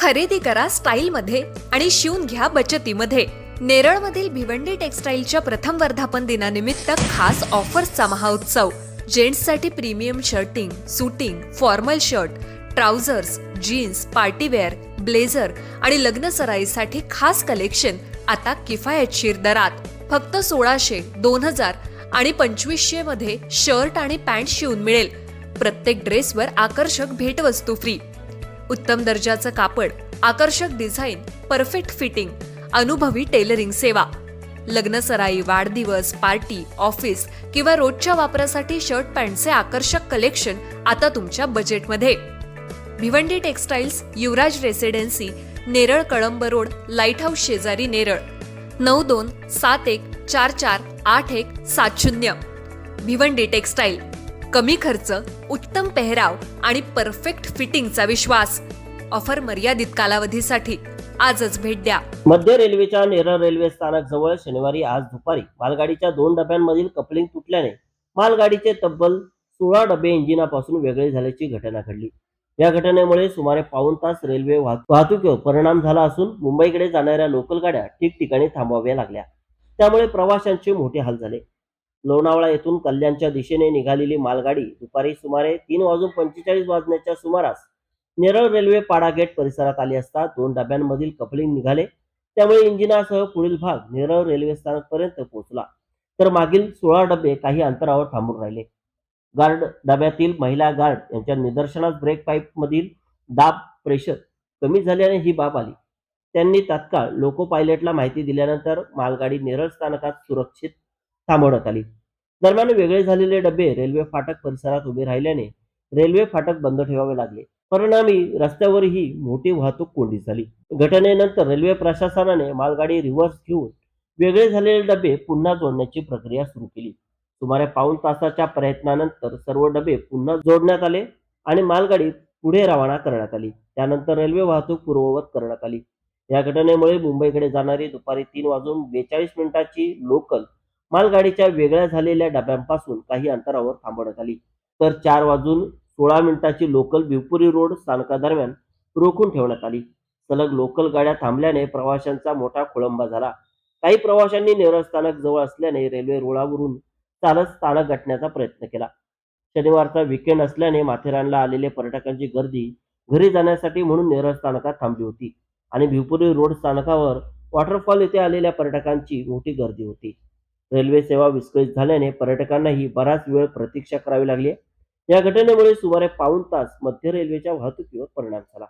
खरेदी करा स्टाईलमध्ये आणि शिवून घ्या बचतीमध्ये. नेरळमधील भिवंडी टेक्सटाईलच्या प्रथम वर्धापन दिनानिमित्त खास ऑफर्सचा महाउत्सव. जेंट्ससाठी premium shirting, suiting, formal shirt, trousers, jeans, partywear, blazer आणि लग्न सराईसाठी खास कलेक्शन आता किफायतशीर दरात. फक्त 1600, 2000 आणि 2500 मध्ये शर्ट आणि पॅन्ट शिवून मिळेल. प्रत्येक ड्रेसवर आकर्षक भेटवस्तू फ्री. उत्तम दर्जाचं कापड, आकर्षक डिझाईन, परफेक्ट फिटिंग, अनुभवी टेलरिंग सेवा. लग्न सराई, वाढदिवस, पार्टी, ऑफिस किंवा रोजच्या वापरासाठी शर्ट पॅन्टचे आकर्षक कलेक्शन आता तुमच्या बजेटमध्ये. Bhiwandi textiles, Yuvraj residency, Neral Kalamb road, lighthouse शेजारी, नेरळ. 9271448170. भिवंडी टेक्सटाईल. कमी खर्च, उत्तम पेहराव आणि परफेक्ट फिटिंगचा विश्वास. ऑफर मर्यादित कालावधीसाठी. आजच भेट द्या. मध्य रेल्वेच्या नेरळ रेल्वे स्थानक जवळ शनिवारी आज दुपारी मालगाडीच्या 2 डब्यांमधील कपलिंग तुटल्याने मालगाडीचे तब्बल 16 डबे इंजिनापासून वेगळे झाल्याची घटना घडली. या घटनेमुळे सुमारे पाऊण तास रेल्वे वाहतुकीवर परिणाम झाला असून मुंबईकडे जाणाऱ्या लोकल गाड्या ठिकठिकाणी थांबवाव्या लागल्या. त्यामुळे प्रवाशांचे मोठे हाल झाले. लोणावळा येथून कल्याणच्या दिशेने निघालेली मालगाडी दुपारी सुमारे 3:45 सुमारास नेरळ रेल्वे पाडा गेट परिसरात आली असता 2 डब्यांमधील कपलिंग निघाले. त्यामुळे इंजिनासह पुढील भाग नेरळ रेल्वे स्थानकपर्यंत पोहोचला, तर मागील 16 डबे काही अंतरावर थांबून राहिले. गार्ड डब्यातील महिला गार्ड यांच्या निदर्शनास ब्रेक पाईप मधील दाब प्रेशर कमी झाल्याने ही बाब आली. त्यांनी तात्काळ लोको पायलटला माहिती दिल्यानंतर मालगाडी नेरळ स्थानकात सुरक्षित थांबवण्यात आली. दरम्यान वेगळे झालेले डबे रेल्वे फाटक परिसरात उभे राहिल्याने रेल्वे फाटक बंद ठेवावे लागले. परिणामी रस्त्यावरही मोठी वाहतूक कोंडी झाली. घटनेनंतर रेल्वे प्रशासनाने मालगाडी रिव्हर्स घेऊन वेगळे झालेले डबे पुन्हा जोडण्याची प्रक्रिया सुरू केली. सुमारे पाऊण तासाच्या प्रयत्नानंतर सर्व डबे पुन्हा जोडण्यात आले आणि मालगाडी पुढे रवाना करण्यात आली. त्यानंतर रेल्वे वाहतूक पूर्ववत करण्यात आली. या घटनेमुळे मुंबईकडे जाणारी दुपारी 3:42 लोकल मालगाडीच्या वेगळ्या झालेल्या डब्यांपासून काही अंतरावर थांबवण्यात आली, तर 4:16 लोकल भिवपुरी रोड स्थानकादरम्यान रोखून ठेवण्यात आली. सलग लोकल गाड्या थांबल्याने प्रवाशांचा मोठा खोळंबा झाला. काही प्रवाशांनी नेरळ स्थानक जवळ असल्याने रेल्वे रुळावरून चालत स्थानक गाठण्याचा प्रयत्न केला. शनिवारचा विकेंड असल्याने माथेरानला आलेल्या पर्यटकांची गर्दी घरी जाण्यासाठी म्हणून नेरळ स्थानकात थांबली होती आणि भिवपुरी रोड स्थानकावर वॉटरफॉल येथे आलेल्या पर्यटकांची मोठी गर्दी होती. रेल्वे सेवा विस्कळीत झाल्याने पर्यटकांनाही बराच वेळ प्रतीक्षा करावी लागली. या घटनेमुळे सुमारे पाऊण तास मध्य रेल्वेच्या वाहतुकीवर परिणाम झाला.